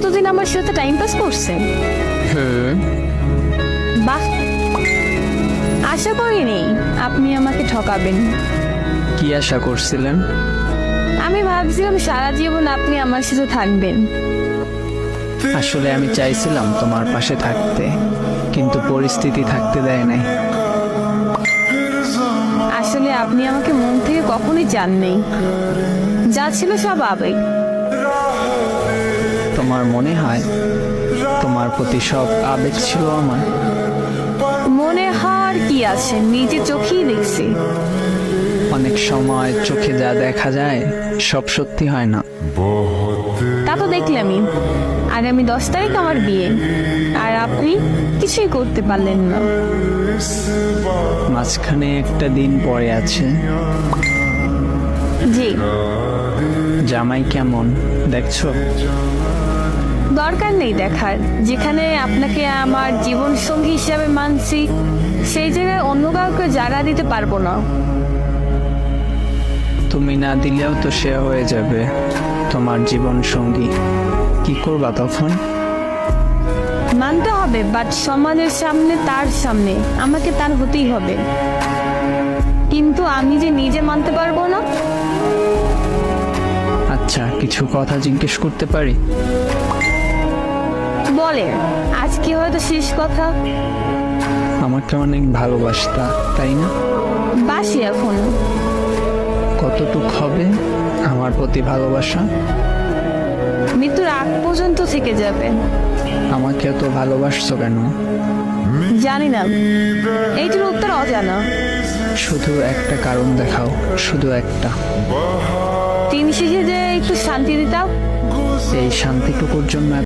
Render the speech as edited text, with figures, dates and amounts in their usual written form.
এতদিন আমার সাথে টাইম পাস করছেন? হুম। বাহ, আশা করিনি আপনি আমাকে ঠকাবেন। কি আশা করছিলেন? আমি ভাবছিলাম সারা জীবন আপনি আমার সাথে থাকবেন। আসলে আমি চাইছিলাম তোমার পাশে থাকতে, কিন্তু পরিস্থিতি থাকতে দেয় নাই। আসলে আপনি আমাকে মন থেকে কখনোই চাননি, যা ছিল সব আবেগ। তোমার মনে হয় তোমার প্রতি সব আবেগ ছিল আমার? মনে হওয়ার কি আছে, নিজে চোখেই দেখছি। অনেক সময় চোখে যা দেখা যায় সব সত্যি হয় না। তা তো দেখলামই। আগামী 10 তারিখ আমার বিয়ে, আর আপনি কিছুই করতে পারলেন না। মাঝখানে একটা দিন পরে আছে। জি, জামাই কেমন দেখছো? দরকার নেই দেখার। যেখানে আপনাকে আমার জীবন সঙ্গী হিসাবে মানছি, সেই জায়গায় অন্য কাউকে জায়গা দিতে পারবো না। তুমি না দিলেও তো সে হয়ে যাবে তোমার জীবন সঙ্গী। কি করবা তখন? মানতে হবে, বাট সমাজের সামনে, তার সামনে আমাকে তার হতেই হবে। কিন্তু আমি যে নিজে মানতে পারবো না। আচ্ছা, কিছু কথা জিজ্ঞেস করতে পারি? বলে, আজকে হয়তো শেষ কথা। আমাকে অনেক ভালোবাসতা, তাই না? বাসি এখন। কতটুক হবে আমার প্রতি ভালোবাসা? মৃত্যুর আগ পর্যন্ত থেকে যাবে। আমাকে এত ভালোবাসছো কেন? জানি না, এইটার উত্তর অজানা। শুধু একটা কারণ দেখাও, শুধু একটা। দিন শেষে যে একটু শান্তি দিতাম। এই শান্তিটুকুর জন্য